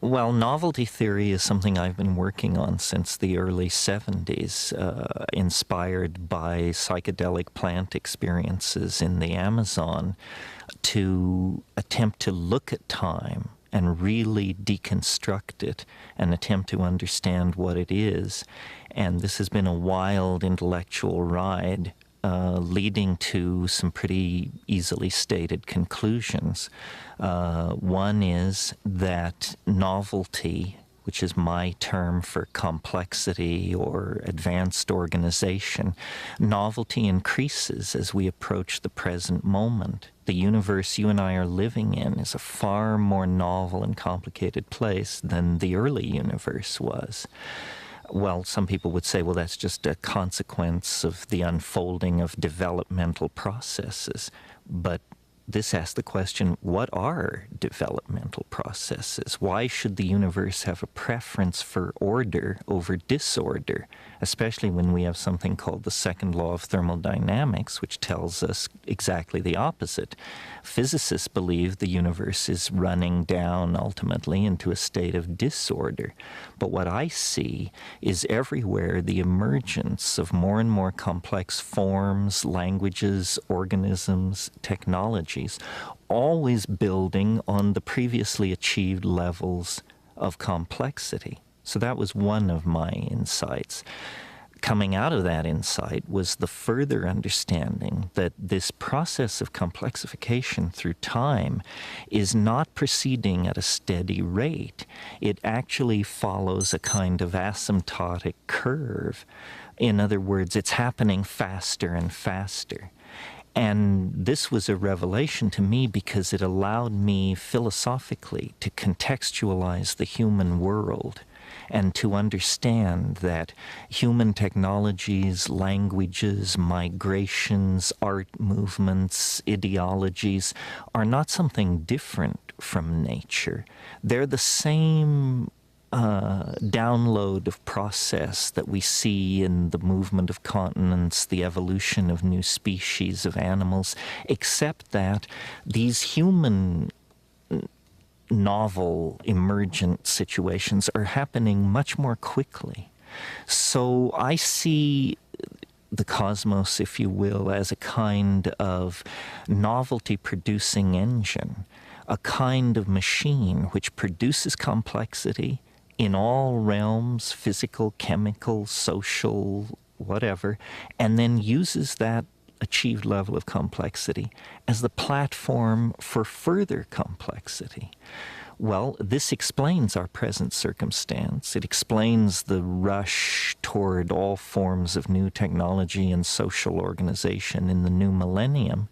Well, novelty theory is something I've been working on since the early 70s, inspired by psychedelic plant experiences in the Amazon, to attempt to look at time and really deconstruct it and attempt to understand what it is. And this has been a wild intellectual ride, leading to some pretty easily stated conclusions. One is that novelty, which is my term for complexity or advanced organization, novelty increases as we approach the present moment. The universe you and I are living in is a far more novel and complicated place than the early universe was. Well, some people would say, well, that's just a consequence of the unfolding of developmental processes. But this asks the question, what are developmental processes? Why should the universe have a preference for order over disorder, especially when we have something called the second law of thermodynamics, which tells us exactly the opposite? Physicists believe the universe is running down ultimately into a state of disorder. But what I see is everywhere the emergence of more and more complex forms, languages, organisms, technologies, always building on the previously achieved levels of complexity. So that was one of my insights. Coming out of that insight was the further understanding that this process of complexification through time is not proceeding at a steady rate. It actually follows a kind of asymptotic curve. In other words, it's happening faster and faster. And this was a revelation to me because it allowed me philosophically to contextualize the human world and to understand that human technologies, languages, migrations, art movements, ideologies are not something different from nature. They're the same download of process that we see in the movement of continents, the evolution of new species of animals, except that these human novel, emergent situations are happening much more quickly. So I see the cosmos, if you will, as a kind of novelty-producing engine, a kind of machine which produces complexity in all realms, physical, chemical, social, whatever, and then uses that achieved level of complexity as the platform for further complexity. Well, this explains our present circumstance. It explains the rush toward all forms of new technology and social organization in the new millennium.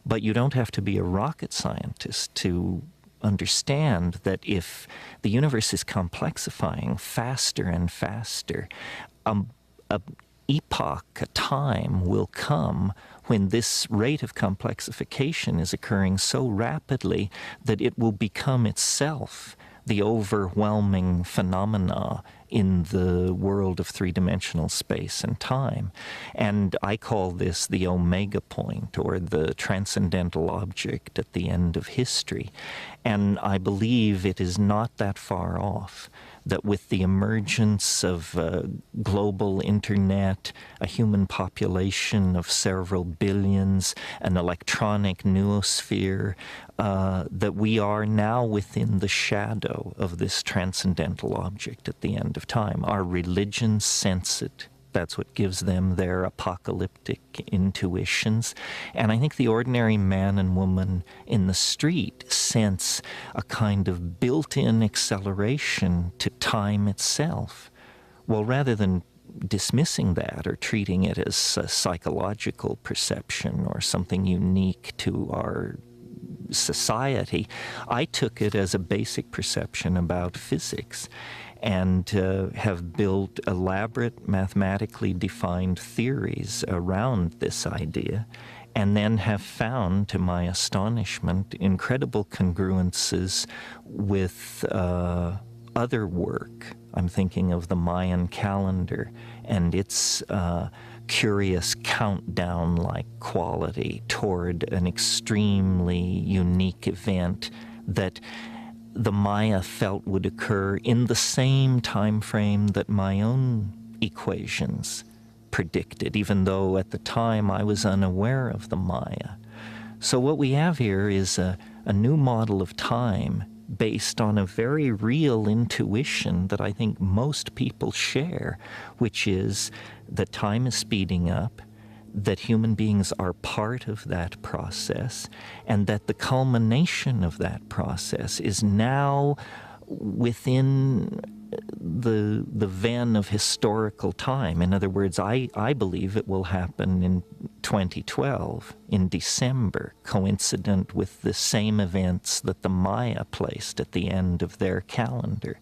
But you don't have to be a rocket scientist to understand that if the universe is complexifying faster and faster, a epoch, a time will come when this rate of complexification is occurring so rapidly that it will become itself the overwhelming phenomena in the world of three-dimensional space and time. And I call this the omega point, or the transcendental object at the end of history. And I believe it is not that far off, that with the emergence of global internet, a human population of several billions, an electronic noosphere, that we are now within the shadow of this transcendental object at the end of time. Our religions sense it. That's what gives them their apocalyptic intuitions. And I think the ordinary man and woman in the street sense a kind of built-in acceleration to time itself. Well, rather than dismissing that or treating it as a psychological perception or something unique to our society, I took it as a basic perception about physics, and have built elaborate mathematically defined theories around this idea, and then have found, to my astonishment, incredible congruences with other work. I'm thinking of the Mayan calendar and its curious countdown-like quality toward an extremely unique event that the Maya felt would occur in the same time frame that my own equations predicted, even though at the time I was unaware of the Maya. So what we have here is a new model of time based on a very real intuition that I think most people share, which is that time is speeding up, that human beings are part of that process, and that the culmination of that process is now within the ven of historical time. In other words, I believe it will happen in 2012, in December, coincident with the same events that the Maya placed at the end of their calendar.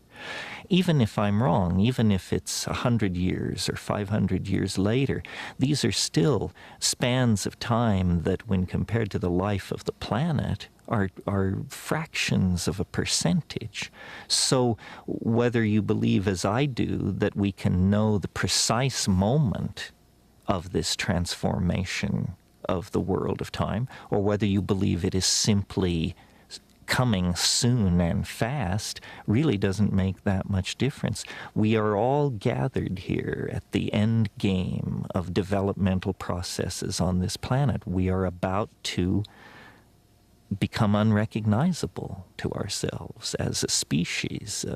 Even if I'm wrong, even if it's 100 years or 500 years later, these are still spans of time that, when compared to the life of the planet, are fractions of a percentage. So whether you believe, as I do, that we can know the precise moment of this transformation of the world of time, or whether you believe it is simply coming soon and fast, really doesn't make that much difference. We are all gathered here at the end game of developmental processes on this planet. We are about to become unrecognizable to ourselves as a species.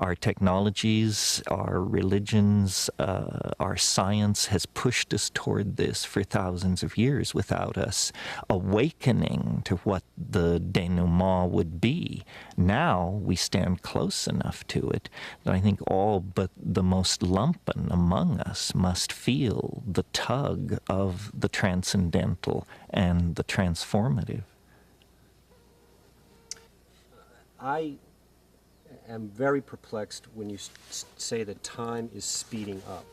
Our technologies, our religions, our science has pushed us toward this for thousands of years without us awakening to what the denouement would be. Now we stand close enough to it that I think all but the most lumpen among us must feel the tug of the transcendental and the transformative. I am very perplexed when you say that time is speeding up.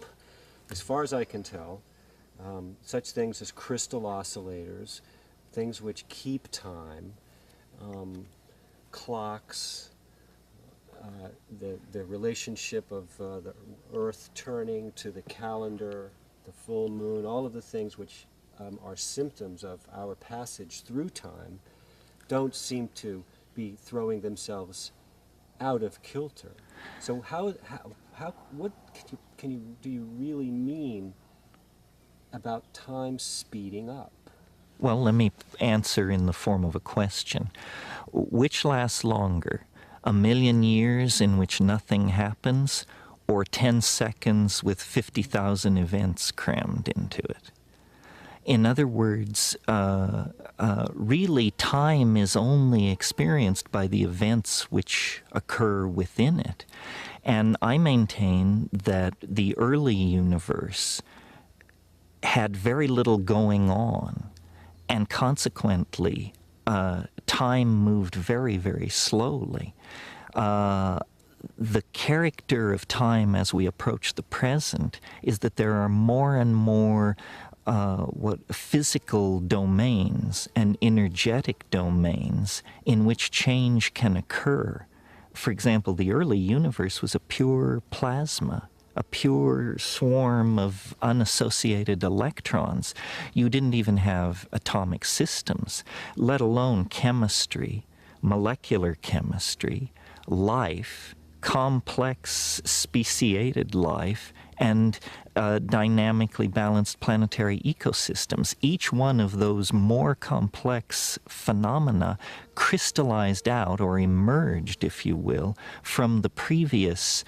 As far as I can tell, such things as crystal oscillators, things which keep time, clocks, the relationship of the Earth turning to the calendar, the full moon, all of the things which are symptoms of our passage through time, don't seem to be throwing themselves out of kilter. So what do you really mean about time speeding up? Well, let me answer in the form of a question. Which lasts longer, 1,000,000 years in which nothing happens, or 10 seconds with 50,000 events crammed into it? In other words, really time is only experienced by the events which occur within it. And I maintain that the early universe had very little going on, and consequently, time moved very, very slowly. The character of time as we approach the present is that there are more and more physical domains and energetic domains in which change can occur. For example, the early universe was a pure plasma, a pure swarm of unassociated electrons. You didn't even have atomic systems, let alone chemistry, molecular chemistry, life, complex speciated life, and dynamically balanced planetary ecosystems. Each one of those more complex phenomena crystallized out, or emerged, if you will, from the previous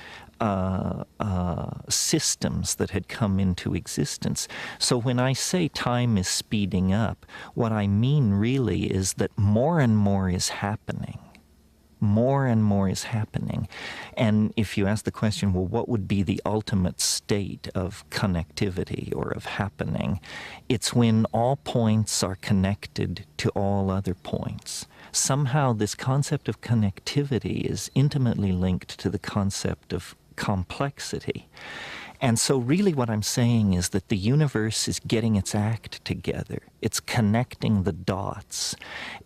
systems that had come into existence. So when I say time is speeding up, what I mean really is that more and more is happening. More and more is happening. And if you ask the question, well, what would be the ultimate state of connectivity or of happening? It's when all points are connected to all other points. Somehow this concept of connectivity is intimately linked to the concept of complexity. And so really what I'm saying is that the universe is getting its act together. It's connecting the dots.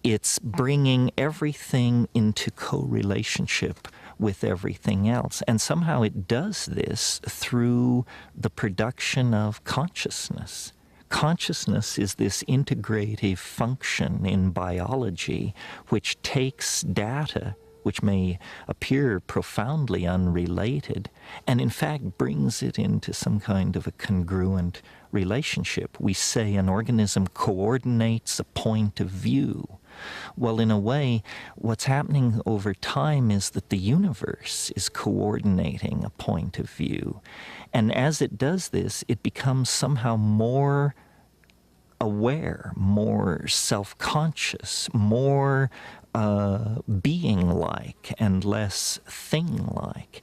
It's bringing everything into co-relationship with everything else. And somehow it does this through the production of consciousness. Consciousness is this integrative function in biology which takes data which may appear profoundly unrelated, and in fact brings it into some kind of a congruent relationship. We say an organism coordinates a point of view. Well, in a way, what's happening over time is that the universe is coordinating a point of view. And as it does this, it becomes somehow more aware, more self-conscious, more being-like and less thing-like.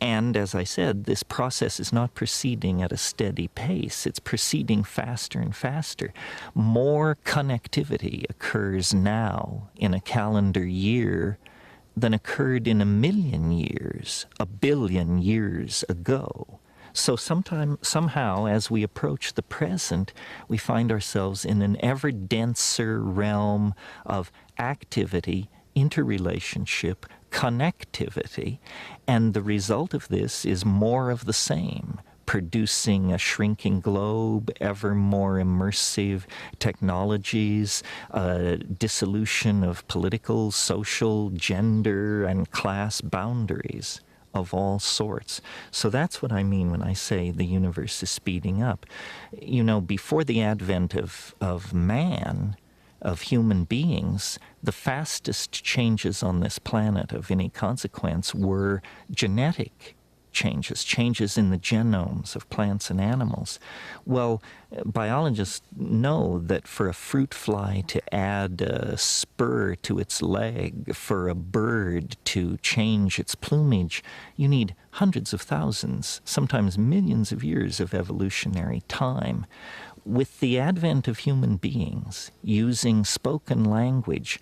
And as I said, this process is not proceeding at a steady pace. It's proceeding faster and faster. More connectivity occurs now in a calendar year than occurred in 1,000,000 years, 1,000,000,000 years ago. So somehow, as we approach the present, we find ourselves in an ever denser realm of activity, interrelationship, connectivity, and the result of this is more of the same, producing a shrinking globe, ever more immersive technologies, dissolution of political, social, gender, and class boundaries of all sorts. So that's what I mean when I say the universe is speeding up. You know, before the advent of man, of human beings, the fastest changes on this planet of any consequence were genetic changes in the genomes of plants and animals. Well, biologists know that for a fruit fly to add a spur to its leg, for a bird to change its plumage, you need hundreds of thousands, sometimes millions of years of evolutionary time. With the advent of human beings using spoken language,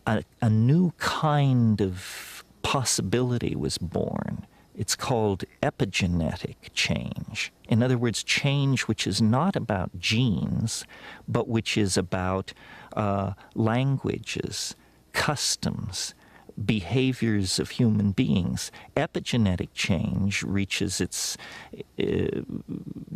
a new kind of possibility was born. It's called epigenetic change. In other words, change which is not about genes, but which is about languages, customs, behaviors of human beings. Epigenetic change reaches its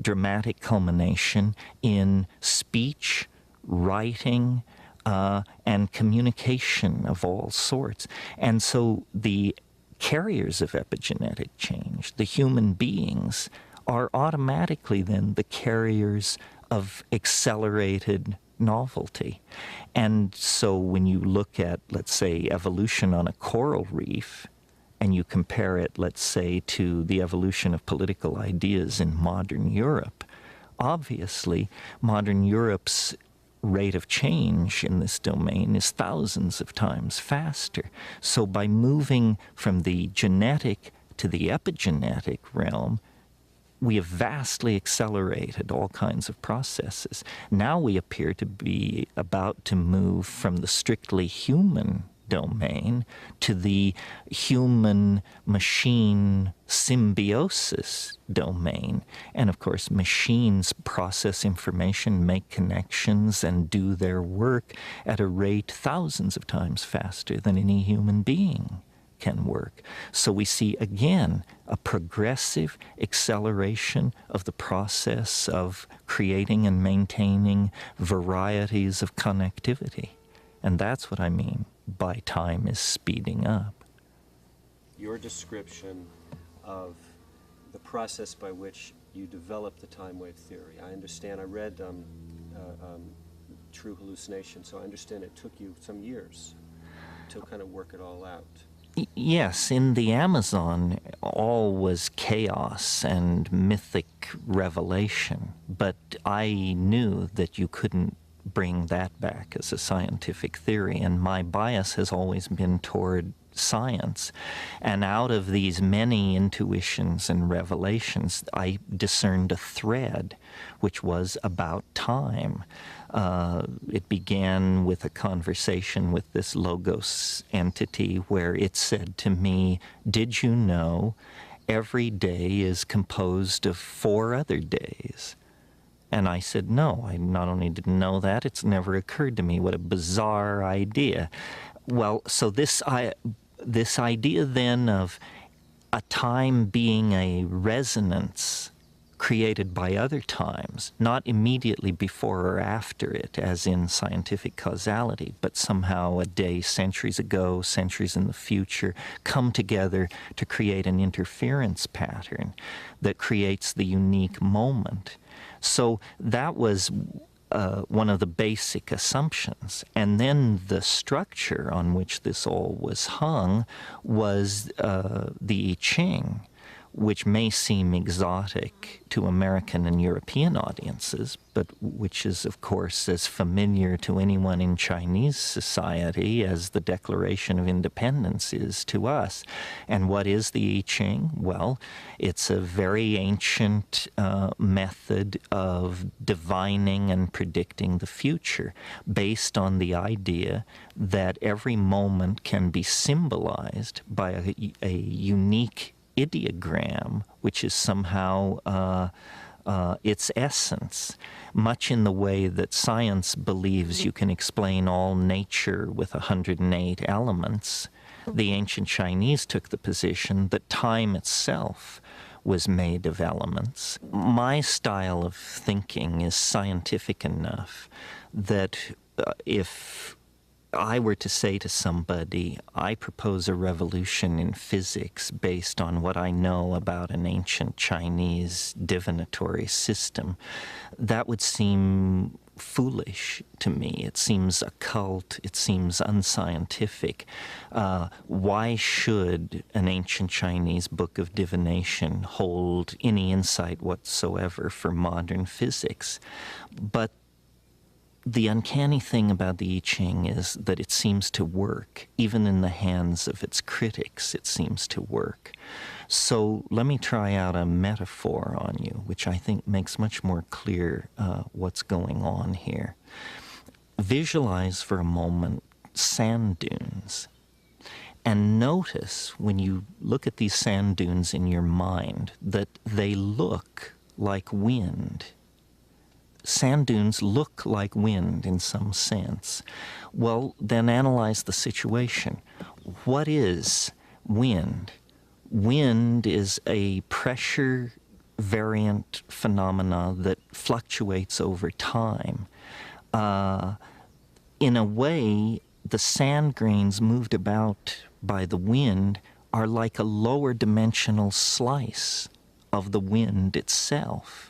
dramatic culmination in speech, writing, and communication of all sorts. And so the carriers of epigenetic change, the human beings, are automatically then the carriers of accelerated novelty. And so when you look at, let's say, evolution on a coral reef, and you compare it, let's say, to the evolution of political ideas in modern Europe, obviously modern Europe's rate of change in this domain is thousands of times faster. So by moving from the genetic to the epigenetic realm, we have vastly accelerated all kinds of processes. Now we appear to be about to move from the strictly human domain to the human-machine symbiosis domain. And of course, machines process information, make connections, and do their work at a rate thousands of times faster than any human being can work. So we see, again, a progressive acceleration of the process of creating and maintaining varieties of connectivity. And that's what I mean by time is speeding up. Your description of the process by which you develop the time wave theory. I understand, I read True Hallucination, so I understand it took you some years to kind of work it all out. Yes, in the Amazon, all was chaos and mythic revelation, but I knew that you couldn't bring that back as a scientific theory, and my bias has always been toward science. And out of these many intuitions and revelations, I discerned a thread which was about time. It began with a conversation with this Logos entity where it said to me, "Did you know every day is composed of 4 other days?" And I said, no, I not only didn't know that, it's never occurred to me. What a bizarre idea. Well, so this idea then of a time being a resonance created by other times, not immediately before or after it, as in scientific causality, but somehow a day centuries ago, centuries in the future, come together to create an interference pattern that creates the unique moment. So that was one of the basic assumptions. And then the structure on which this all was hung was the I Ching, which may seem exotic to American and European audiences, but which is, of course, as familiar to anyone in Chinese society as the Declaration of Independence is to us. And what is the I Ching? Well, it's a very ancient method of divining and predicting the future, based on the idea that every moment can be symbolized by a unique ideogram, which is somehow its essence, much in the way that science believes you can explain all nature with 108 elements. The ancient Chinese took the position that time itself was made of elements. My style of thinking is scientific enough that if I were to say to somebody, I propose a revolution in physics based on what I know about an ancient Chinese divinatory system, that would seem foolish to me. It seems occult. It seems unscientific. Why should an ancient Chinese book of divination hold any insight whatsoever for modern physics? But the uncanny thing about the I Ching is that it seems to work. Even in the hands of its critics, it seems to work. So let me try out a metaphor on you, which I think makes much more clear what's going on here. Visualize for a moment sand dunes. And notice, when you look at these sand dunes in your mind, that they look like wind. Sand dunes look like wind in some sense. Well, then analyze the situation. What is wind? Wind is a pressure variant phenomena that fluctuates over time. In a way, the sand grains moved about by the wind are like a lower dimensional slice of the wind itself.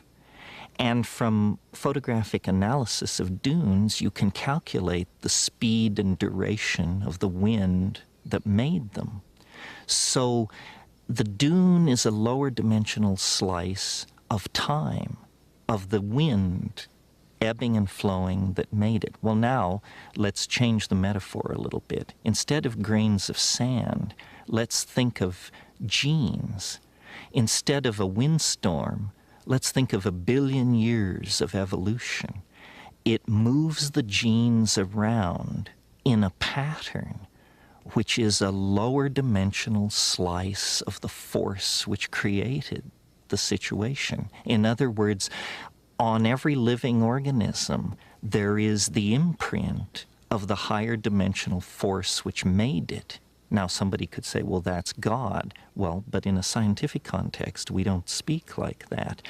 And from photographic analysis of dunes, you can calculate the speed and duration of the wind that made them. So the dune is a lower dimensional slice of time, of the wind ebbing and flowing that made it. Well, now let's change the metaphor a little bit. Instead of grains of sand, let's think of genes. Instead of a windstorm, let's think of 1 billion years of evolution. It moves the genes around in a pattern which is a lower dimensional slice of the force which created the situation. In other words, on every living organism, there is the imprint of the higher dimensional force which made it. Now, somebody could say, well, that's God. Well, but in a scientific context, we don't speak like that.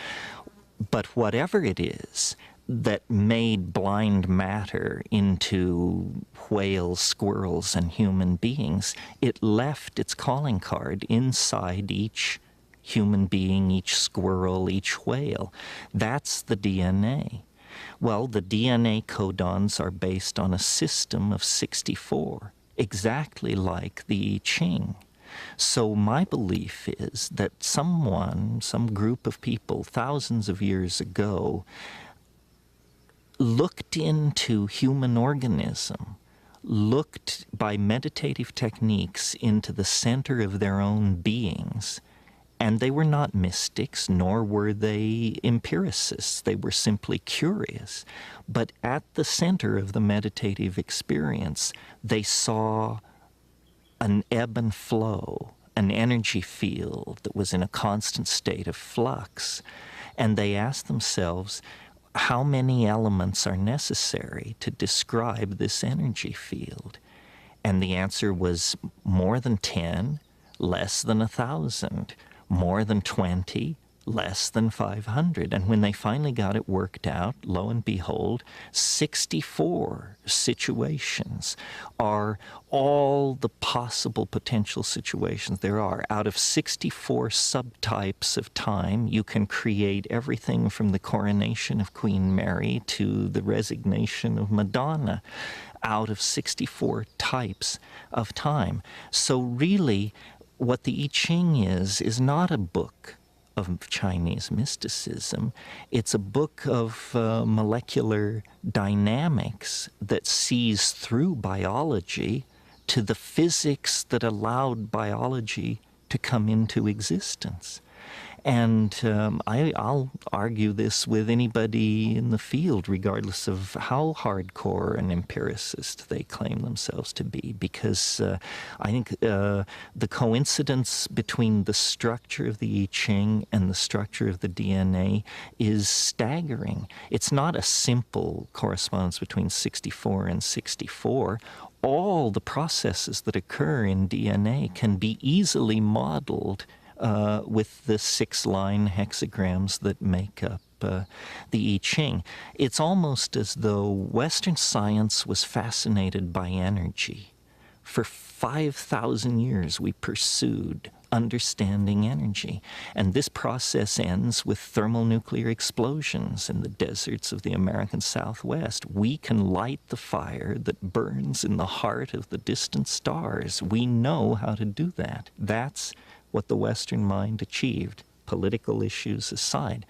But whatever it is that made blind matter into whales, squirrels, and human beings, it left its calling card inside each human being, each squirrel, each whale. That's the DNA. Well, the DNA codons are based on a system of 64. Exactly like the I Ching. So my belief is that someone, some group of people thousands of years ago looked into human organism, looked by meditative techniques into the center of their own beings, and they were not mystics, nor were they empiricists. They were simply curious. But at the center of the meditative experience, they saw an ebb and flow, an energy field that was in a constant state of flux. And they asked themselves, how many elements are necessary to describe this energy field? And the answer was more than 10, less than 1,000. More than 20, less than 500. And when they finally got it worked out, lo and behold, 64 situations are all the possible potential situations there are. Out of 64 subtypes of time, you can create everything from the coronation of Queen Mary to the resignation of Madonna out of 64 types of time. So really, what the I Ching is not a book of Chinese mysticism. It's a book of molecular dynamics that sees through biology to the physics that allowed biology to come into existence. And I'll argue this with anybody in the field, regardless of how hardcore an empiricist they claim themselves to be, because I think the coincidence between the structure of the I Ching and the structure of the DNA is staggering. It's not a simple correspondence between 64 and 64. All the processes that occur in DNA can be easily modeled with the 6-line hexagrams that make up the I Ching. It's almost as though Western science was fascinated by energy. For 5,000 years we pursued understanding energy. And this process ends with thermonuclear explosions in the deserts of the American Southwest. We can light the fire that burns in the heart of the distant stars. We know how to do that. That's what the Western mind achieved, political issues aside.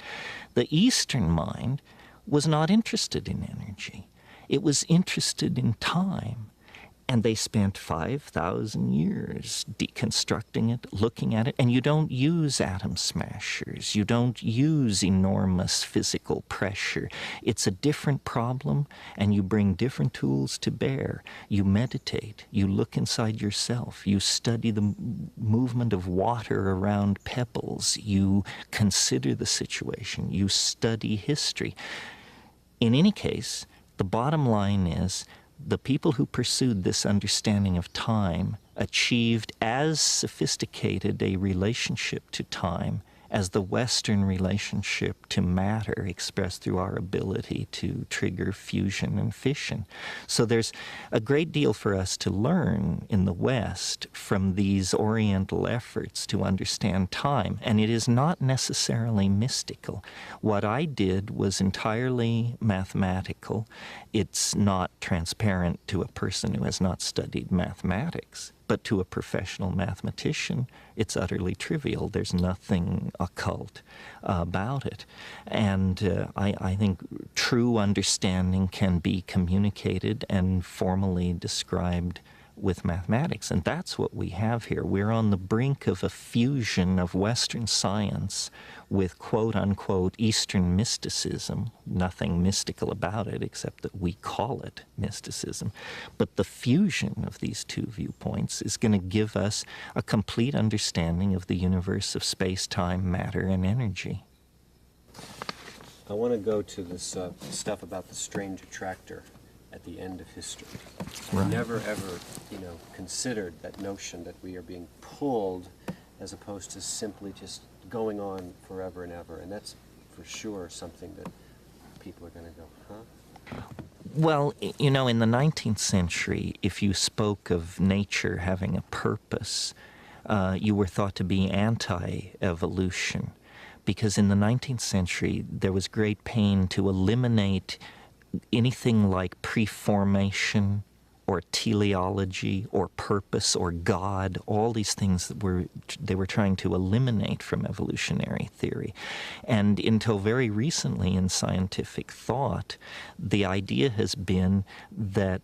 The Eastern mind was not interested in energy. It was interested in time. And they spent 5,000 years deconstructing it, looking at it. And you don't use atom smashers. You don't use enormous physical pressure. It's a different problem, and you bring different tools to bear. You meditate. You look inside yourself. You study the movement of water around pebbles. You consider the situation. You study history. In any case, the bottom line is, the people who pursued this understanding of time achieved as sophisticated a relationship to time as the Western relationship to matter expressed through our ability to trigger fusion and fission. So there's a great deal for us to learn in the West from these Oriental efforts to understand time, and it is not necessarily mystical. What I did was entirely mathematical. It's not transparent to a person who has not studied mathematics. But to a professional mathematician, it's utterly trivial. There's nothing occult about it. And I think true understanding can be communicated and formally described with mathematics. And that's what we have here. We're on the brink of a fusion of Western science with quote-unquote Eastern mysticism. Nothing mystical about it except that we call it mysticism. But the fusion of these two viewpoints is going to give us a complete understanding of the universe of space-time, matter, and energy. I want to go to this stuff about the strange attractor at the end of history. Right. I never ever, considered that notion that we are being pulled as opposed to simply just going on forever and ever. And that's for sure something that people are going to go, huh? Well, in the 19th century, if you spoke of nature having a purpose, you were thought to be anti-evolution. Because in the 19th century, there was great pain to eliminate anything like preformation or teleology or purpose or God, all these things that they were trying to eliminate from evolutionary theory. And until very recently in scientific thought, the idea has been that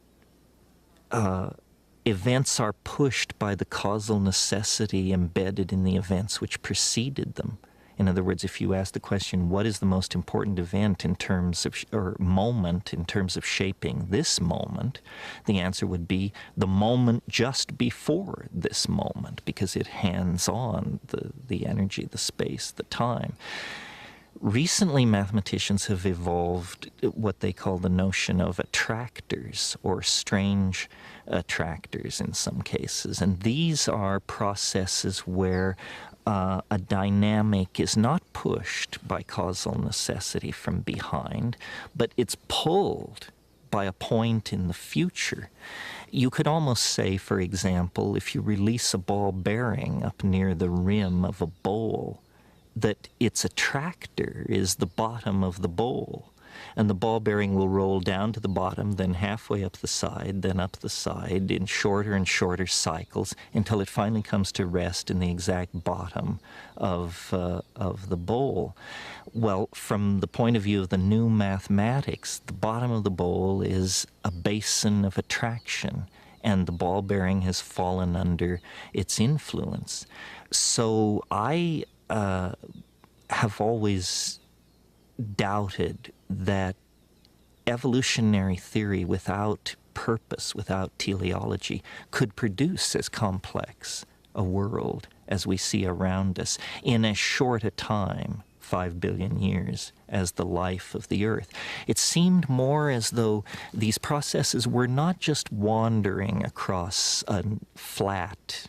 events are pushed by the causal necessity embedded in the events which preceded them. In other words, if you ask the question, what is the most important event in terms of, or moment in terms of shaping this moment, the answer would be the moment just before this moment, because it hands on the energy, the space, the time. Recently, mathematicians have evolved what they call the notion of attractors, or strange attractors in some cases. And these are processes where a dynamic is not pushed by causal necessity from behind, but it's pulled by a point in the future. You could almost say, for example, if you release a ball bearing up near the rim of a bowl, that its attractor is the bottom of the bowl. And the ball bearing will roll down to the bottom, then halfway up the side, then up the side in shorter and shorter cycles until it finally comes to rest in the exact bottom of the bowl. Well, from the point of view of the new mathematics, the bottom of the bowl is a basin of attraction, and the ball bearing has fallen under its influence. So I have always doubted that evolutionary theory without purpose, without teleology, could produce as complex a world as we see around us in as short a time, 5 billion years, as the life of the Earth. It seemed more as though these processes were not just wandering across a flat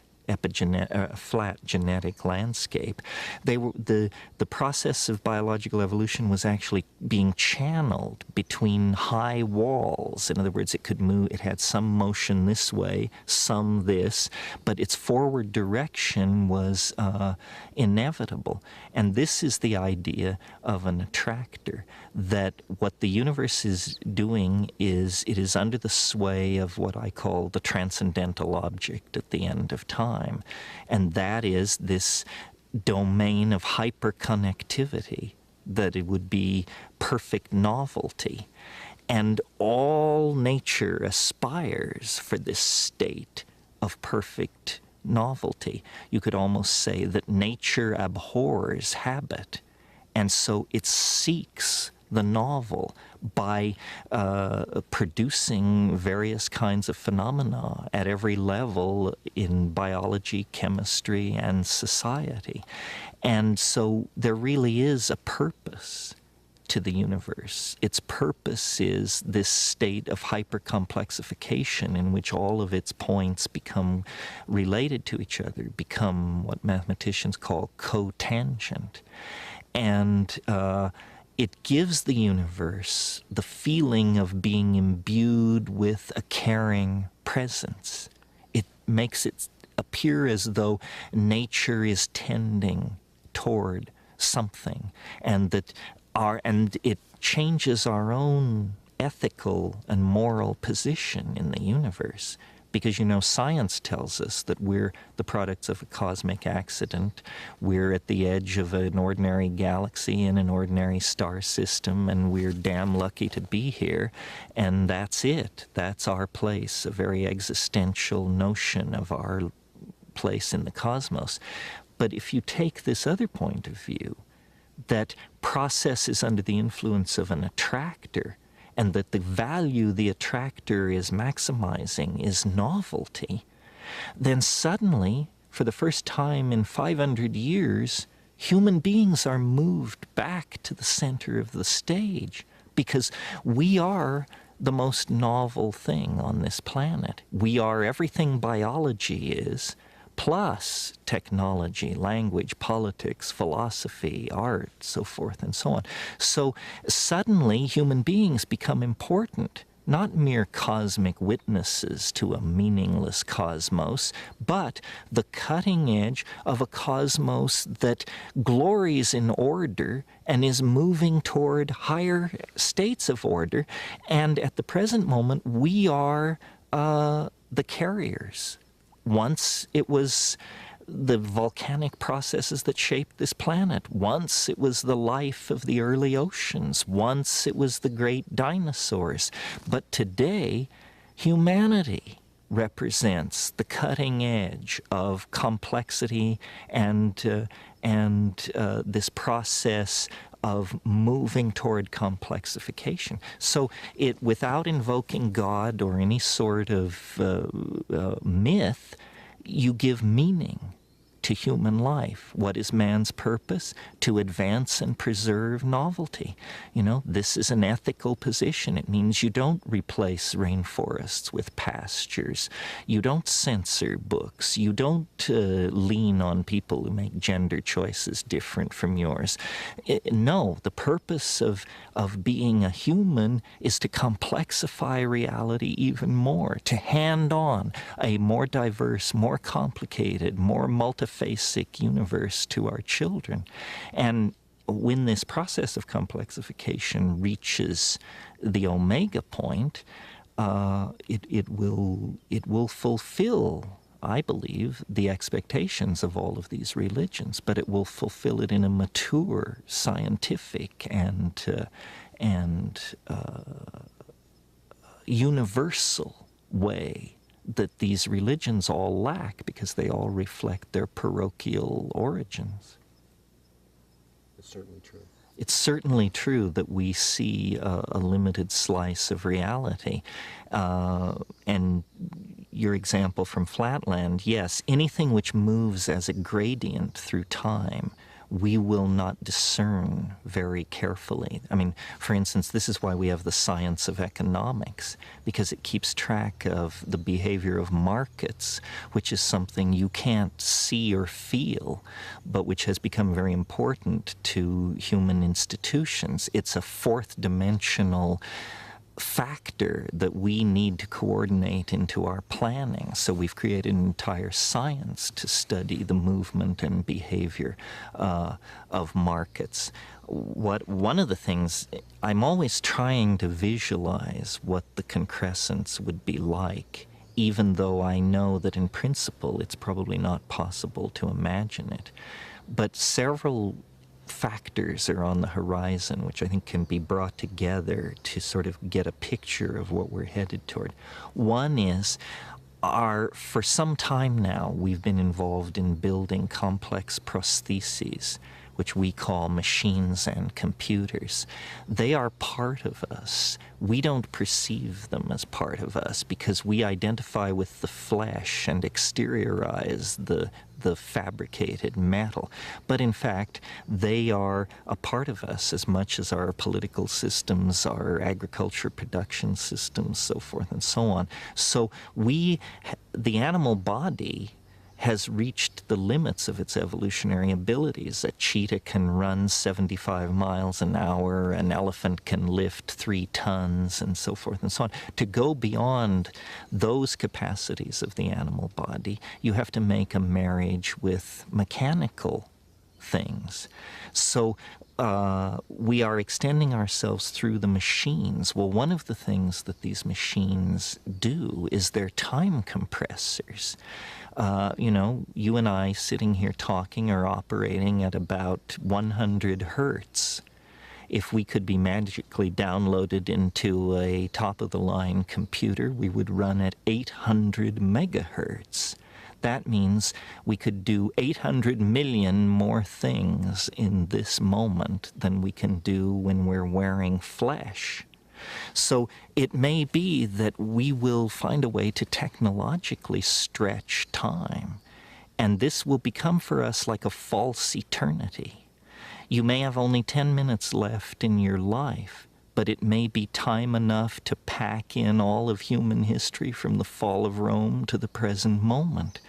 genetic landscape. They were the process of biological evolution was actually being channeled between high walls. In other words, it could move. It had some motion this way, some this, but its forward direction was inevitable. And this is the idea of an attractor. That what the universe is doing is it is under the sway of what I call the transcendental object at the end of time. And that is this domain of hyperconnectivity, that it would be perfect novelty. And all nature aspires for this state of perfect novelty. You could almost say that nature abhors habit, and so it seeks the novel by producing various kinds of phenomena at every level in biology, chemistry, and society. And so there really is a purpose to the universe. Its purpose is this state of hypercomplexification in which all of its points become related to each other, become what mathematicians call cotangent. And it gives the universe the feeling of being imbued with a caring presence. It makes it appear as though nature is tending toward something, and that it changes our own ethical and moral position in the universe. Because, you know, science tells us that we're the products of a cosmic accident. We're at the edge of an ordinary galaxy in an ordinary star system, and we're damn lucky to be here. And that's it. That's our place, a very existential notion of our place in the cosmos. But if you take this other point of view, that process is under the influence of an attractor, and that the value the attractor is maximizing is novelty, then suddenly, for the first time in 500 years, human beings are moved back to the center of the stage, because we are the most novel thing on this planet. We are everything biology is, plus technology, language, politics, philosophy, art, so forth and so on. So suddenly human beings become important, not mere cosmic witnesses to a meaningless cosmos, but the cutting edge of a cosmos that glories in order and is moving toward higher states of order. And at the present moment, we are the carriers. Once it was the volcanic processes that shaped this planet. Once it was the life of the early oceans. Once it was the great dinosaurs. But today, humanity represents the cutting edge of complexity and this process of moving toward complexification. So without invoking God or any sort of myth, you give meaning to human life. What is man's purpose? To advance and preserve novelty. You know, this is an ethical position. It means you don't replace rainforests with pastures. You don't censor books. You don't lean on people who make gender choices different from yours. No, the purpose of being a human is to complexify reality even more, to hand on a more diverse, more complicated, more multifaceted universe to our children. And when this process of complexification reaches the omega point, it will fulfill, I believe, the expectations of all of these religions, but it will fulfill it in a mature, scientific, and universal way that these religions all lack, because they all reflect their parochial origins. It's certainly true. It's certainly true that we see a limited slice of reality. And your example from Flatland, yes, anything which moves as a gradient through time, we will not discern very carefully. I mean, for instance, this is why we have the science of economics, because it keeps track of the behavior of markets, which is something you can't see or feel, but which has become very important to human institutions. It's a fourth dimensional factor that we need to coordinate into our planning. So we've created an entire science to study the movement and behavior of markets. One of the things, I'm always trying to visualize what the concrescence would be like, even though I know that in principle it's probably not possible to imagine it. But several factors are on the horizon which I think can be brought together to sort of get a picture of what we're headed toward. One is, for some time now, we've been involved in building complex prostheses, which we call machines and computers. They are part of us. We don't perceive them as part of us because we identify with the flesh and exteriorize the fabricated metal. But in fact, they are a part of us as much as our political systems, our agriculture production systems, so forth and so on. So the animal body has reached the limits of its evolutionary abilities. A cheetah can run 75 miles an hour, an elephant can lift 3 tons, and so forth and so on. To go beyond those capacities of the animal body, you have to make a marriage with mechanical things. So we are extending ourselves through the machines. Well, one of the things that these machines do is they're time compressors. You know, you and I sitting here talking are operating at about 100 hertz. If we could be magically downloaded into a top-of-the-line computer, we would run at 800 megahertz. That means we could do 800 million more things in this moment than we can do when we're wearing flesh. So it may be that we will find a way to technologically stretch time, and this will become for us like a false eternity. You may have only 10 minutes left in your life, but it may be time enough to pack in all of human history from the fall of Rome to the present moment.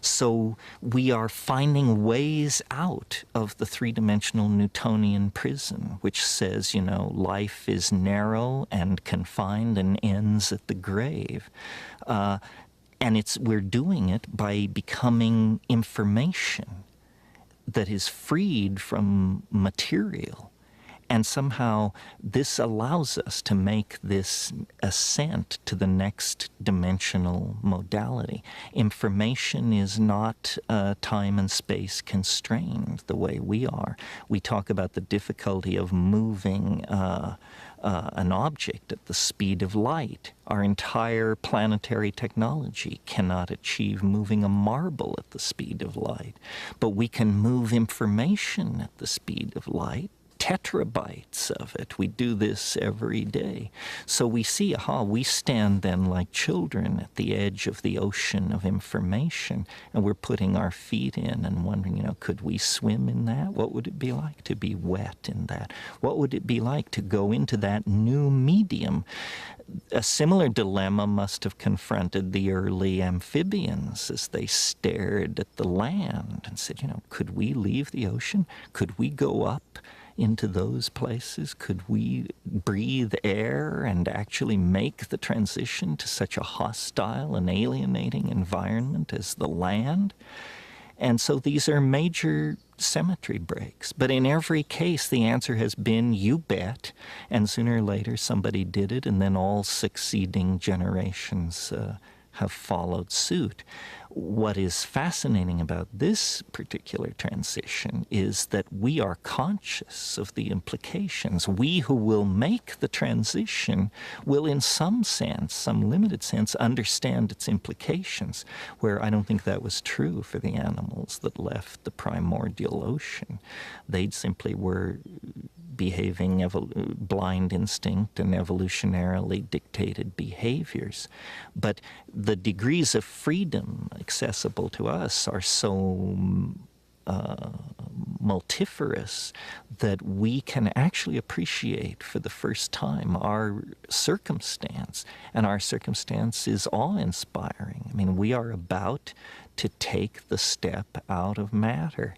So we are finding ways out of the three-dimensional Newtonian prison, which says, you know, life is narrow and confined and ends at the grave. And we're doing it by becoming information that is freed from material. And somehow this allows us to make this ascent to the next dimensional modality. Information is not time and space constrained the way we are. We talk about the difficulty of moving an object at the speed of light. Our entire planetary technology cannot achieve moving a marble at the speed of light. But we can move information at the speed of light. tetrabytes of it. We do this every day. So we see, we stand then like children at the edge of the ocean of information, and we're putting our feet in and wondering, could we swim in that? What would it be like to be wet in that? What would it be like to go into that new medium? A similar dilemma must have confronted the early amphibians as they stared at the land and said, could we leave the ocean? Could we go up into those places? Could we breathe air and actually make the transition to such a hostile and alienating environment as the land? And so these are major symmetry breaks. But in every case, the answer has been, you bet. And sooner or later, somebody did it, and then all succeeding generations have followed suit. What is fascinating about this particular transition is that we are conscious of the implications. We who will make the transition will, in some sense, some limited sense, understand its implications, where I don't think that was true for the animals that left the primordial ocean. They simply were behaving blind instinct and evolutionarily dictated behaviors. But the degrees of freedom accessible to us are so multifarious that we can actually appreciate for the first time our circumstance. And our circumstance is awe-inspiring. I mean, we are about to take the step out of matter.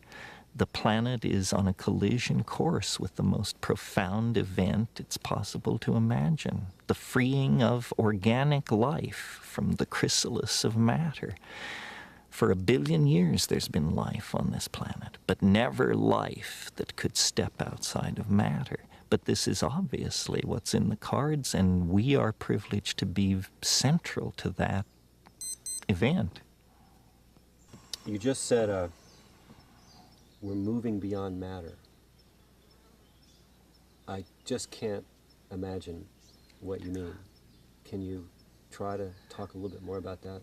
The planet is on a collision course with the most profound event it's possible to imagine, the freeing of organic life from the chrysalis of matter. For 1 billion years there's been life on this planet, but never life that could step outside of matter. But this is obviously what's in the cards, and we are privileged to be central to that event. You just said we're moving beyond matter. I just can't imagine what you mean. Can you try to talk a little bit more about that?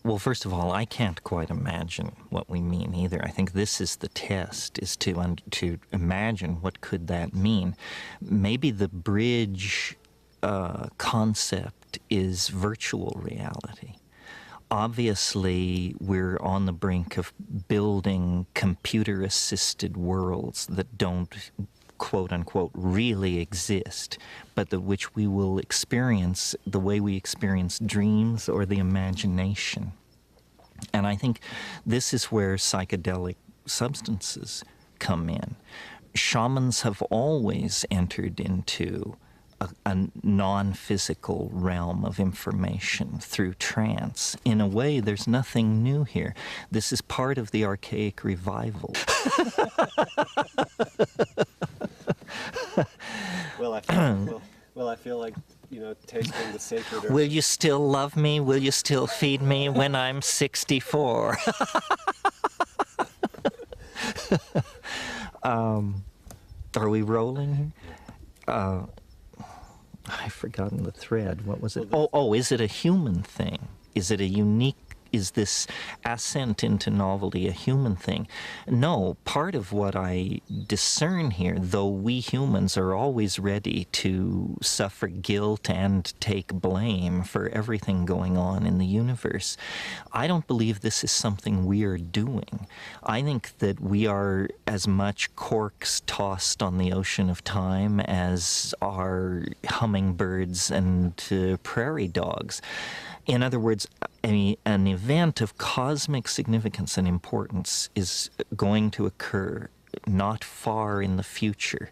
Well, first of all, I can't quite imagine what we mean either. I think this is the test, is to imagine what could that mean. Maybe the bridge concept is virtual reality. Obviously, we're on the brink of building computer-assisted worlds that don't, quote-unquote, really exist, but which we will experience the way we experience dreams or the imagination. And I think this is where psychedelic substances come in. Shamans have always entered into a non-physical realm of information through trance. In a way, there's nothing new here. This is part of the archaic revival. Well, I feel like, tasting the sacred earth. Will you still love me? Will you still feed me when I'm 64? Are we rolling here? I've forgotten the thread. What was it? Is it a human thing? Is it a unique, is this ascent into novelty a human thing? No, part of what I discern here, though we humans are always ready to suffer guilt and take blame for everything going on in the universe, I don't believe this is something we are doing. I think that we are as much corks tossed on the ocean of time as are hummingbirds and prairie dogs. In other words, an event of cosmic significance and importance is going to occur not far in the future.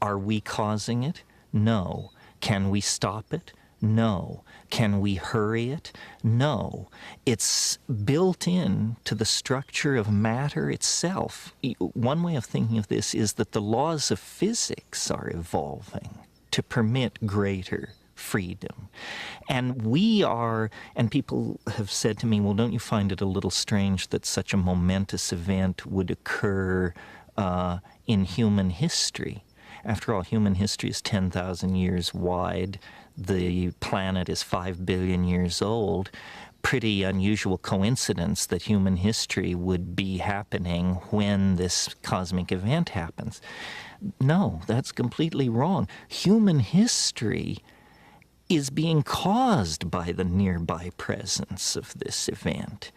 Are we causing it? No. Can we stop it? No. Can we hurry it? No. It's built in to the structure of matter itself. One way of thinking of this is that the laws of physics are evolving to permit greater freedom. And we are, and people have said to me, well, don't you find it a little strange that such a momentous event would occur in human history? After all, human history is 10,000 years wide. The planet is 5 billion years old. pretty unusual coincidence that human history would be happening when this cosmic event happens. No, that's completely wrong. Human history is being caused by the nearby presence of this event.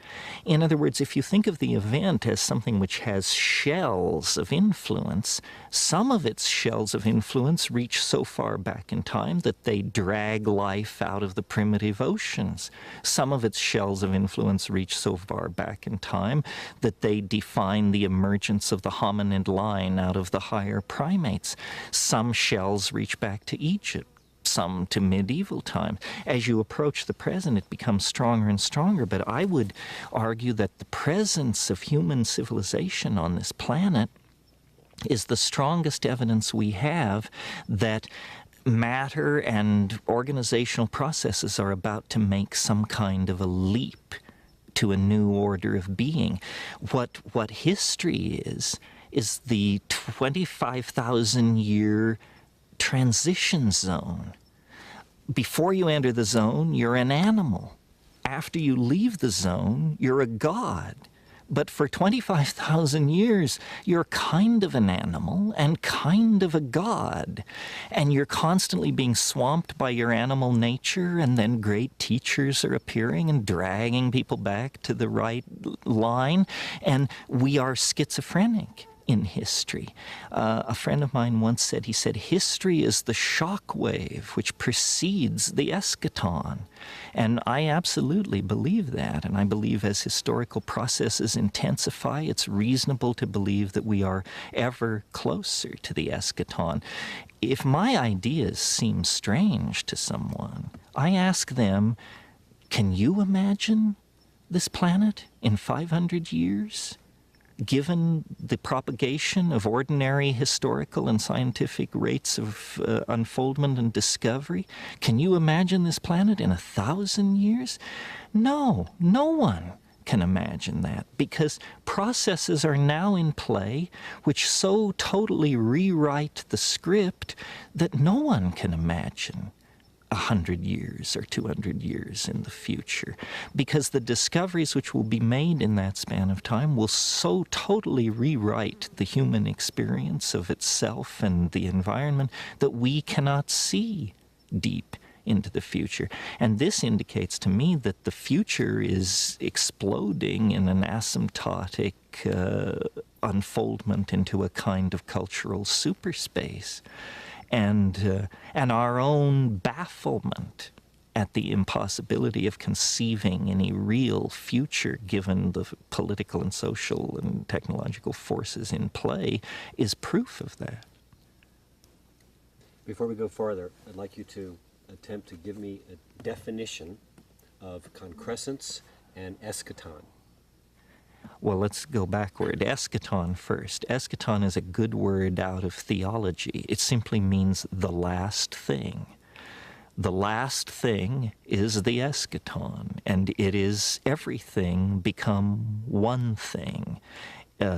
In other words, if you think of the event as something which has shells of influence, some of its shells of influence reach so far back in time that they drag life out of the primitive oceans. Some of its shells of influence reach so far back in time that they define the emergence of the hominid line out of the higher primates. Some shells reach back to Egypt, some to medieval times. As you approach the present, it becomes stronger and stronger. But I would argue that the presence of human civilization on this planet is the strongest evidence we have that matter and organizational processes are about to make some kind of a leap to a new order of being. What history is the 25,000-year transition zone. Before you enter the zone, you're an animal. After you leave the zone, you're a god. But for 25,000 years, you're kind of an animal and kind of a god. And you're constantly being swamped by your animal nature, and then great teachers are appearing and dragging people back to the right line. And we are schizophrenic in history. A friend of mine once said, history is the shock wave which precedes the eschaton. And I absolutely believe that. And I believe as historical processes intensify, it's reasonable to believe that we are ever closer to the eschaton. If my ideas seem strange to someone, I ask them, can you imagine this planet in 500 years? Given the propagation of ordinary historical and scientific rates of unfoldment and discovery, can you imagine this planet in 1,000 years? No, no one can imagine that, because processes are now in play which so totally rewrite the script that no one can imagine 100 years or 200 years in the future, because the discoveries which will be made in that span of time will so totally rewrite the human experience of itself and the environment that we cannot see deep into the future. And this indicates to me that the future is exploding in an asymptotic unfoldment into a kind of cultural superspace. And our own bafflement at the impossibility of conceiving any real future given the political and social and technological forces in play is proof of that. Before we go farther, I'd like you to attempt to give me a definition of concrescence and eschaton. Well, let's go backward. Eschaton first. Eschaton is a good word out of theology. It simply means the last thing. The last thing is the eschaton, and it is everything become one thing.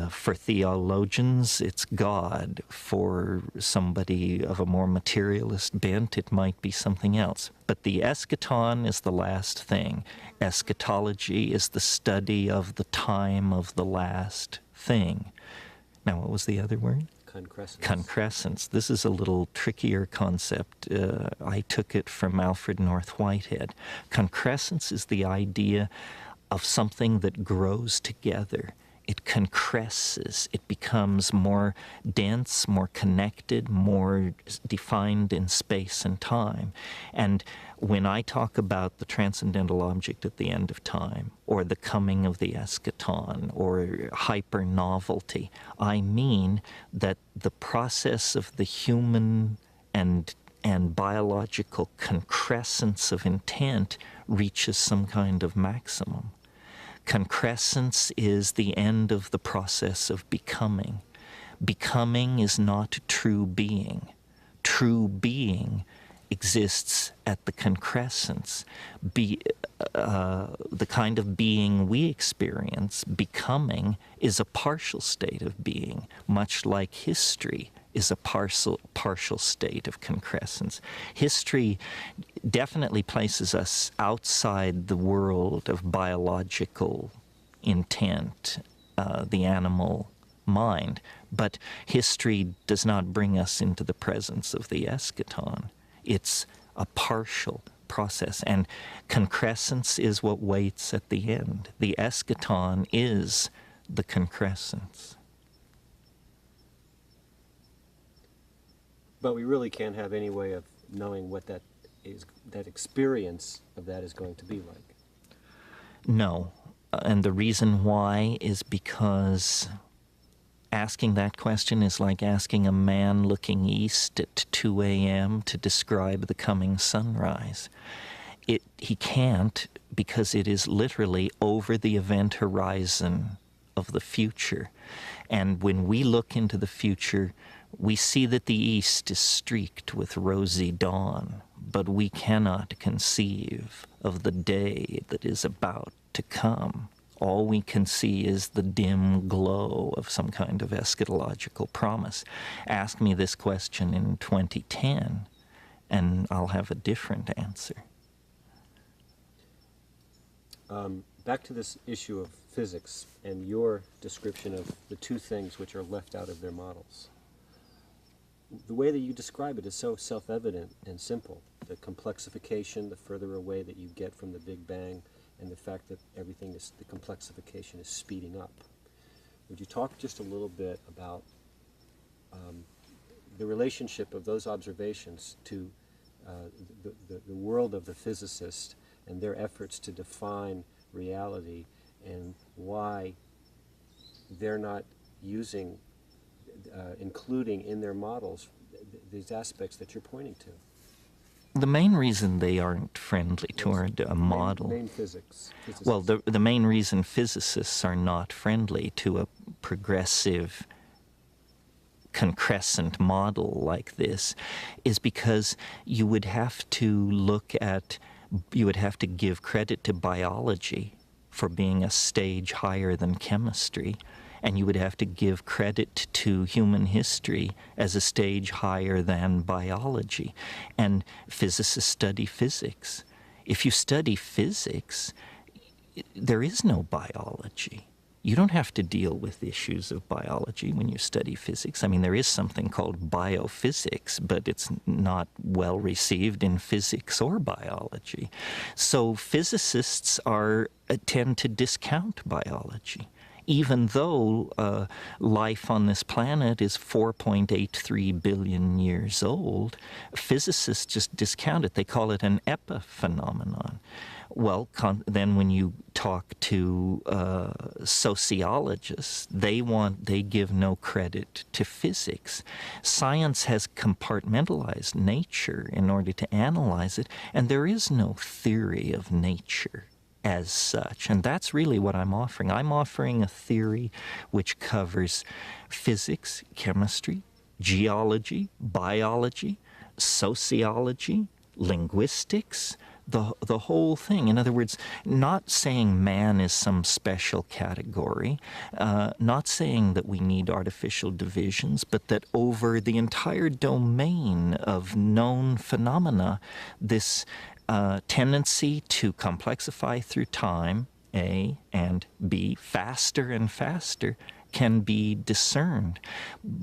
For theologians, it's God. For somebody of a more materialist bent, it might be something else. But the eschaton is the last thing. Eschatology is the study of the time of the last thing. Now, what was the other word? Concrescence. Concrescence. This is a little trickier concept. I took it from Alfred North Whitehead. Concrescence is the idea of something that grows together. It concresces. It becomes more dense, more connected, more defined in space and time. And when I talk about the transcendental object at the end of time, or the coming of the eschaton, or hyper-novelty, I mean that the process of the human and biological concrescence of intent reaches some kind of maximum. Concrescence is the end of the process of becoming. Becoming is not true being. True being exists at the concrescence. The kind of being we experience, becoming, is a partial state of being, much like history is a partial state of concrescence. History definitely places us outside the world of biological intent, the animal mind, but history does not bring us into the presence of the eschaton. It's a partial process, and concrescence is what waits at the end. The eschaton is the concrescence. But we really can't have any way of knowing what that is, that experience of that is going to be like. No, and the reason why is because asking that question is like asking a man looking east at 2 a.m. to describe the coming sunrise. He can't, because it is literally over the event horizon of the future. And when we look into the future, we see that the east is streaked with rosy dawn, but we cannot conceive of the day that is about to come. All we can see is the dim glow of some kind of eschatological promise. Ask me this question in 2010, and I'll have a different answer. Back to this issue of physics and your description of the two things which are left out of their models. The way that you describe it is so self-evident and simple. The complexification, the further away that you get from the Big Bang, and the fact that everything is, the complexification is speeding up. Would you talk just a little bit about the relationship of those observations to the world of the physicist and their efforts to define reality, and why they're not using, including in their models, these aspects that you're pointing to? The main reason they aren't friendly toward a model... Main physics. Well, the main reason physicists are not friendly to a progressive concrescent model like this is because you would have to give credit to biology for being a stage higher than chemistry, and you would have to give credit to human history as a stage higher than biology. And physicists study physics. If you study physics, there is no biology. You don't have to deal with issues of biology when you study physics. I mean, there is something called biophysics, but it's not well received in physics or biology. So physicists tend to discount biology. Even though life on this planet is 4.83 billion years old, physicists just discount it. They call it an epiphenomenon. Well, then when you talk to sociologists, they give no credit to physics. Science has compartmentalized nature in order to analyze it, and there is no theory of nature as such. And that's really what I'm offering. I'm offering a theory which covers physics, chemistry, geology, biology, sociology, linguistics, the whole thing. In other words, not saying man is some special category, not saying that we need artificial divisions, but that over the entire domain of known phenomena, this tendency to complexify through time, A, and B, faster and faster, can be discerned.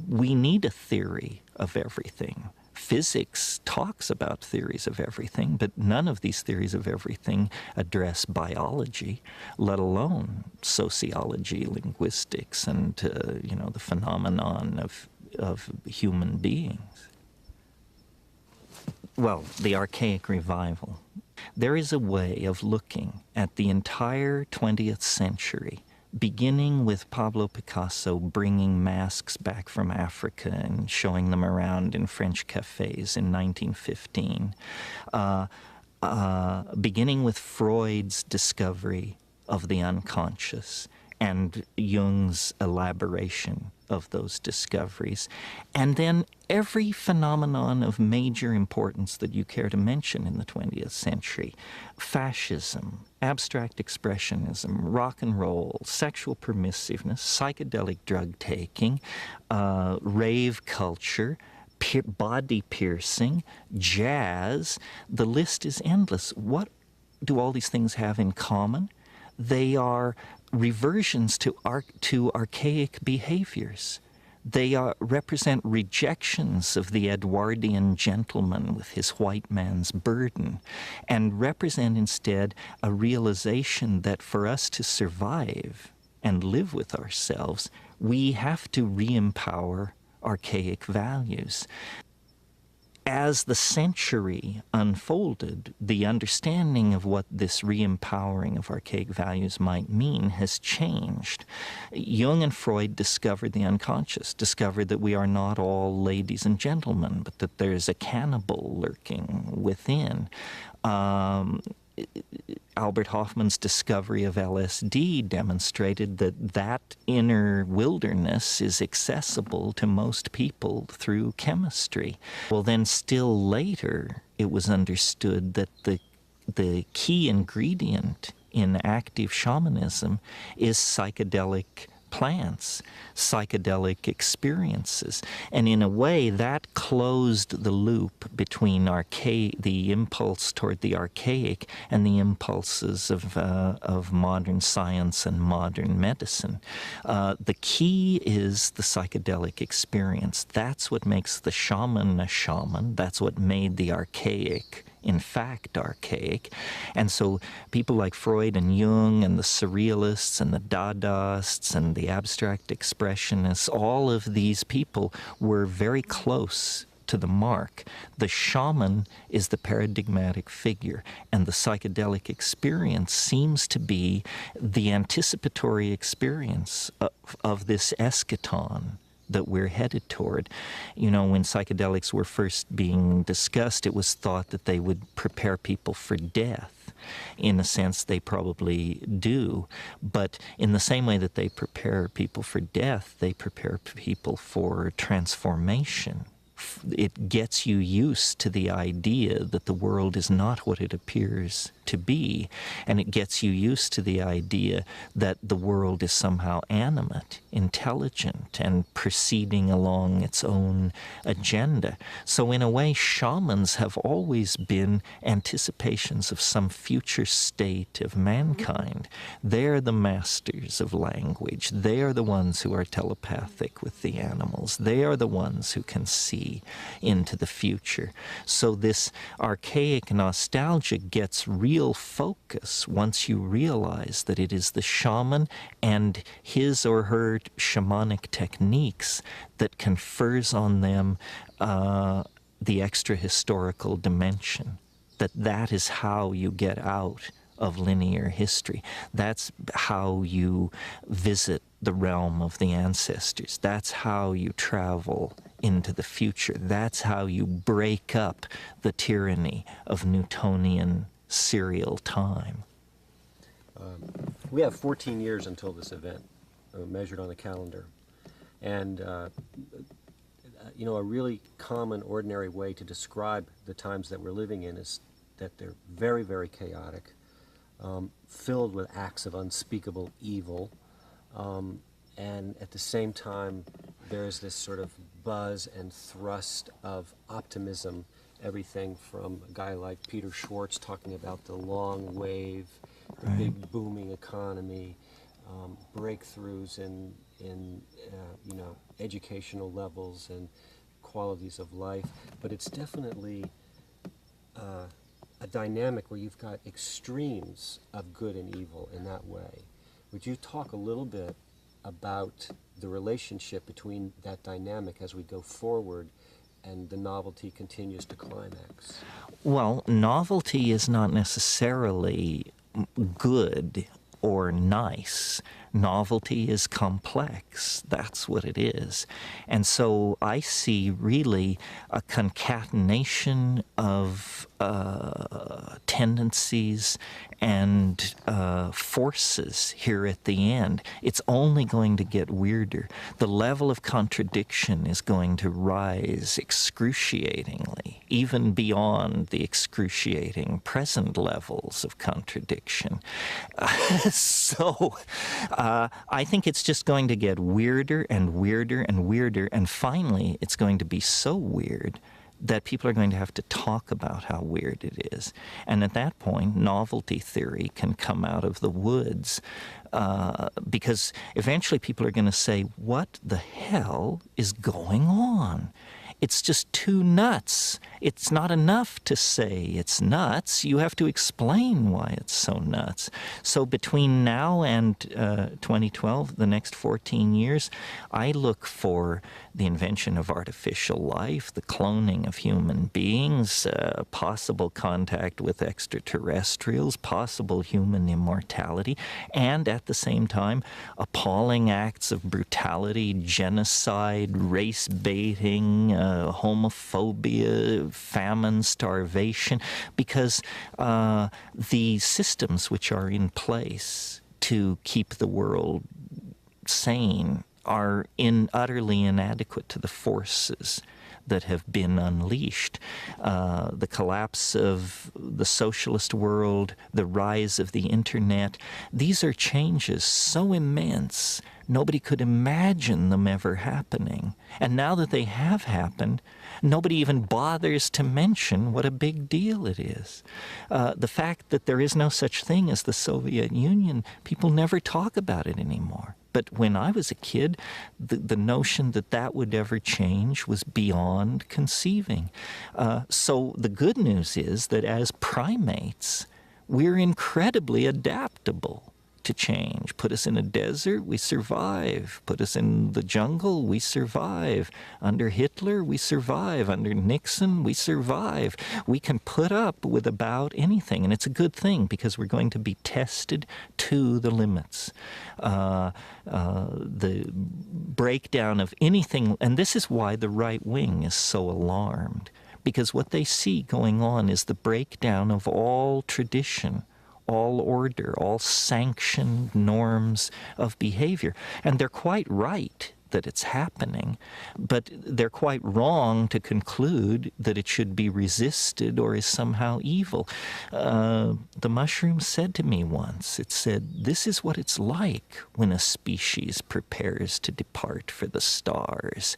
We need a theory of everything. Physics talks about theories of everything, but none of these theories of everything address biology, let alone sociology, linguistics, and the phenomenon of human beings. Well, the archaic revival. There is a way of looking at the entire 20th century, beginning with Pablo Picasso bringing masks back from Africa and showing them around in French cafes in 1915, beginning with Freud's discovery of the unconscious, and Jung's elaboration of those discoveries. And then every phenomenon of major importance that you care to mention in the 20th century: fascism, abstract expressionism, rock and roll, sexual permissiveness, psychedelic drug taking, rave culture, body piercing, jazz. The list is endless. What do all these things have in common? They are reversions to archaic behaviors. They represent rejections of the Edwardian gentleman with his white man's burden, and represent instead a realization that for us to survive and live with ourselves, we have to re-empower archaic values. As the century unfolded, the understanding of what this re-empowering of archaic values might mean has changed. Jung and Freud discovered the unconscious, discovered that we are not all ladies and gentlemen, but that there's a cannibal lurking within. Albert Hoffman's discovery of LSD demonstrated that that inner wilderness is accessible to most people through chemistry. Well, then still later, it was understood that the key ingredient in active shamanism is psychedelic plants, psychedelic experiences. And in a way, that closed the loop between the impulse toward the archaic and the impulses of modern science and modern medicine. The key is the psychedelic experience. That's what makes the shaman a shaman. That's what made the archaic in fact archaic. And so people like Freud and Jung and the surrealists and the Dadaists and the abstract expressionists, all of these people were very close to the mark. The shaman is the paradigmatic figure, and the psychedelic experience seems to be the anticipatory experience of this eschaton that we're headed toward. You know, when psychedelics were first being discussed, it was thought that they would prepare people for death. In a sense, they probably do. But in the same way that they prepare people for death, they prepare people for transformation. It gets you used to the idea that the world is not what it appears to be, and it gets you used to the idea that the world is somehow animate, intelligent, and proceeding along its own agenda. So in a way, shamans have always been anticipations of some future state of mankind. They're the masters of language. They are the ones who are telepathic with the animals. They are the ones who can see into the future. So this archaic nostalgia gets real focus once you realize that it is the shaman and his or her shamanic techniques that confers on them the extra historical dimension. That is how you get out of linear history. That's how you visit the realm of the ancestors. That's how you travel into the future. That's how you break up the tyranny of Newtonian serial time. We have 14 years until this event, measured on the calendar. And, you know, a really common, ordinary way to describe the times that we're living in is that they're very, very chaotic, filled with acts of unspeakable evil, and at the same time, there's this sort of buzz and thrust of optimism. Everything from a guy like Peter Schwartz talking about the long wave, the big booming economy, breakthroughs in you know, educational levels and qualities of life. But it's definitely a dynamic where you've got extremes of good and evil in that way. Would you talk a little bit about the relationship between that dynamic as we go forward and the novelty continues to climax? Well, novelty is not necessarily good or nice. Novelty is complex. That's what it is. And so I see really a concatenation of tendencies and forces here at the end. It's only going to get weirder. The level of contradiction is going to rise excruciatingly, even beyond the excruciating present levels of contradiction. So I think it's just going to get weirder and weirder and weirder, and finally it's going to be so weird that people are going to have to talk about how weird it is. And at that point, novelty theory can come out of the woods, because eventually people are going to say, what the hell is going on? It's just too nuts. It's not enough to say it's nuts. You have to explain why it's so nuts. So between now and 2012, the next 14 years, I look for the invention of artificial life, the cloning of human beings, possible contact with extraterrestrials, possible human immortality, and at the same time, appalling acts of brutality, genocide, race baiting, homophobia, famine, starvation, because the systems which are in place to keep the world sane are utterly inadequate to the forces that have been unleashed. The collapse of the socialist world, the rise of the internet, these are changes so immense, nobody could imagine them ever happening. And now that they have happened, nobody even bothers to mention what a big deal it is. The fact that there is no such thing as the Soviet Union, people never talk about it anymore. But when I was a kid, the notion that that would ever change was beyond conceiving. So the good news is that as primates, we're incredibly adaptable to change. Put us in a desert, we survive. Put us in the jungle, we survive. Under Hitler, we survive. Under Nixon, we survive. We can put up with about anything, and it's a good thing because we're going to be tested to the limits. The breakdown of anything, and this is why the right wing is so alarmed, because what they see going on is the breakdown of all tradition, all order, all sanctioned norms of behavior. And they're quite right that it's happening, but they're quite wrong to conclude that it should be resisted or is somehow evil. The mushroom said to me once, it said, this is what it's like when a species prepares to depart for the stars.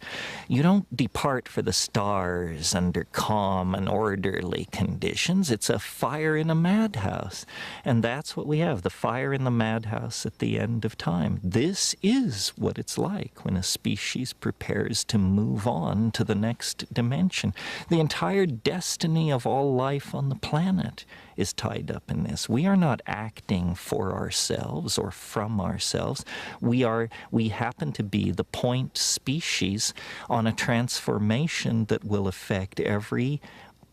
You don't depart for the stars under calm and orderly conditions. It's a fire in a madhouse. And that's what we have, the fire in the madhouse at the end of time. This is what it's like when a species prepares to move on to the next dimension. The entire destiny of all life on the planet is tied up in this. We are not acting for ourselves or from ourselves. We happen to be the point species on a transformation that will affect every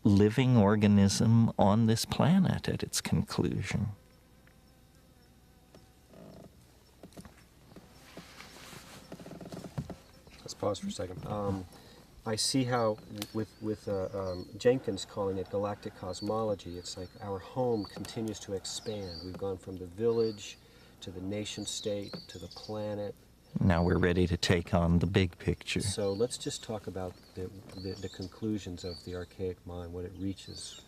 living organism on this planet at its conclusion. Pause for a second. I see how with Jenkins calling it galactic cosmology, it's like our home continues to expand. We've gone from the village to the nation state to the planet. Now we're ready to take on the big picture. So let's just talk about the conclusions of the archaic mind, what it reaches.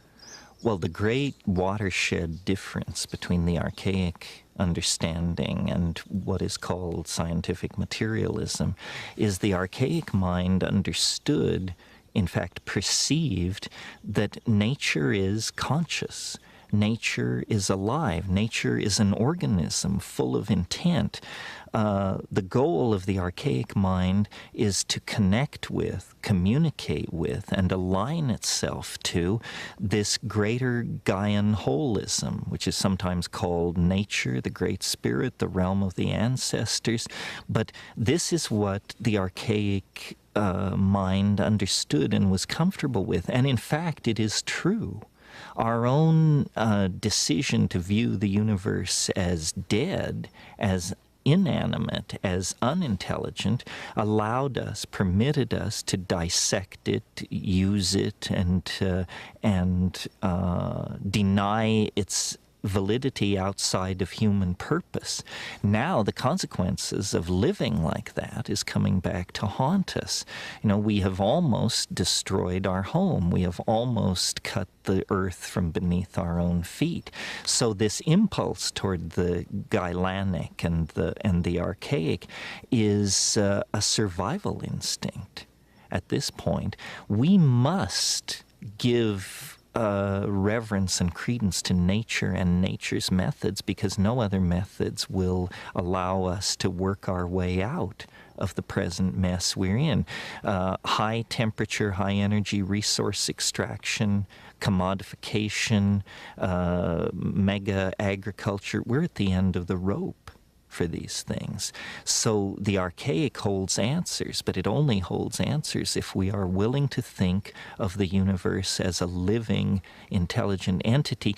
Well, the great watershed difference between the archaic understanding and what is called scientific materialism is the archaic mind understood, in fact perceived, that nature is conscious. Nature is alive. Nature is an organism full of intent. The goal of the archaic mind is to connect with, communicate with, and align itself to this greater Gaian holism, which is sometimes called nature, the great spirit, the realm of the ancestors. But this is what the archaic mind understood and was comfortable with. And in fact, it is true. Our own decision to view the universe as dead, as inanimate, as unintelligent, allowed us, permitted us to dissect it, use it, and deny its validity outside of human purpose. Now the consequences of living like that is coming back to haunt us. You know, we have almost destroyed our home. We have almost cut the earth from beneath our own feet. So this impulse toward the Gailanic and the archaic is a survival instinct. At this point, we must give reverence and credence to nature and nature's methods, because no other methods will allow us to work our way out of the present mess we're in. High temperature, high energy resource extraction, commodification, mega agriculture, we're at the end of the rope for these things. So the archaic holds answers, but it only holds answers if we are willing to think of the universe as a living, intelligent entity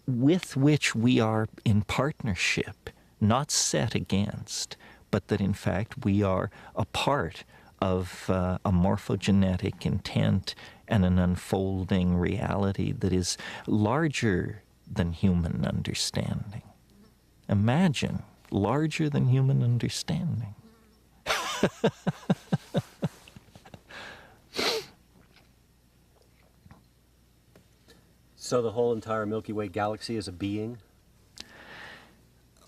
with which we are in partnership, not set against, but that in fact we are a part of a morphogenetic intent and an unfolding reality that is larger than human understanding. Imagine, larger than human understanding. So the whole entire Milky Way galaxy is a being?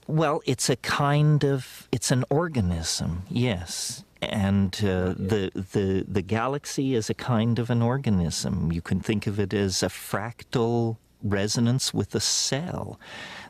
Well, it's an organism, yes. And the galaxy is a kind of an organism. You can think of it as a fractal resonance with a cell.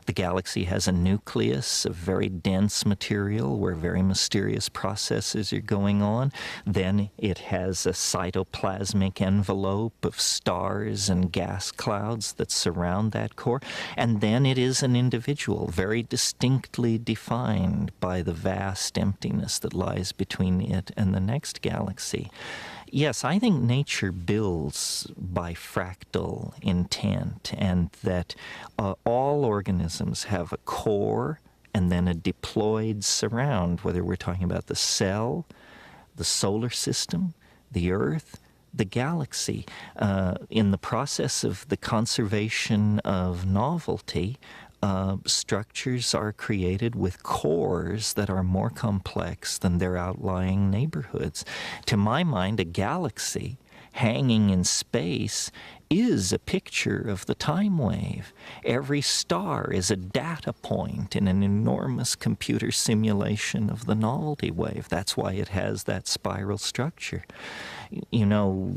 The galaxy has a nucleus of very dense material where very mysterious processes are going on. Then it has a cytoplasmic envelope of stars and gas clouds that surround that core. And then it is an individual, very distinctly defined by the vast emptiness that lies between it and the next galaxy. Yes, I think nature builds by fractal intent, and that all organisms have a core and then a deployed surround, whether we're talking about the cell, the solar system, the Earth, the galaxy. In the process of the conservation of novelty, structures are created with cores that are more complex than their outlying neighborhoods. To my mind, a galaxy hanging in space is a picture of the time wave. Every star is a data point in an enormous computer simulation of the novelty wave. That's why it has that spiral structure. You know,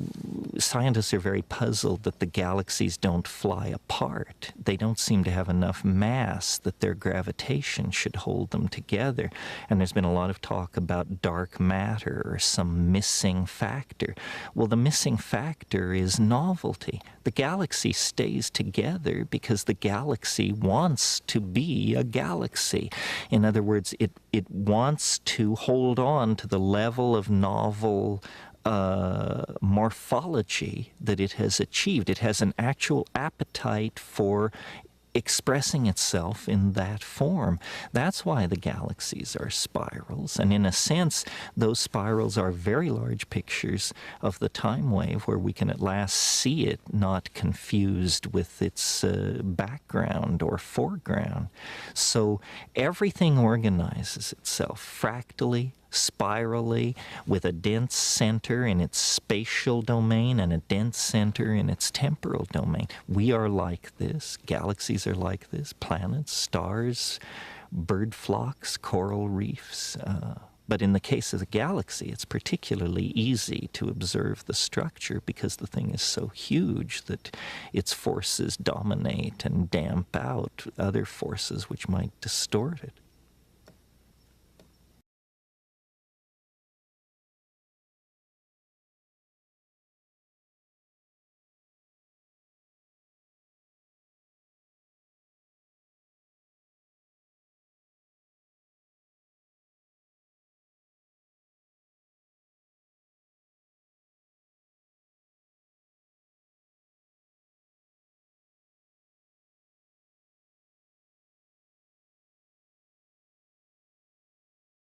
scientists are very puzzled that the galaxies don't fly apart. They don't seem to have enough mass that their gravitation should hold them together. And there's been a lot of talk about dark matter or some missing factor. Well, the missing factor is novelty. The galaxy stays together because the galaxy wants to be a galaxy. In other words, it wants to hold on to the level of novel morphology that it has achieved. It has an actual appetite for expressing itself in that form. That's why the galaxies are spirals. And in a sense, those spirals are very large pictures of the time wave where we can at last see it not confused with its background or foreground. So everything organizes itself fractally, spirally, with a dense center in its spatial domain and a dense center in its temporal domain. We are like this. Galaxies are like this. Planets, stars, bird flocks, coral reefs. But in the case of the galaxy, it's particularly easy to observe the structure because the thing is so huge that its forces dominate and damp out other forces which might distort it.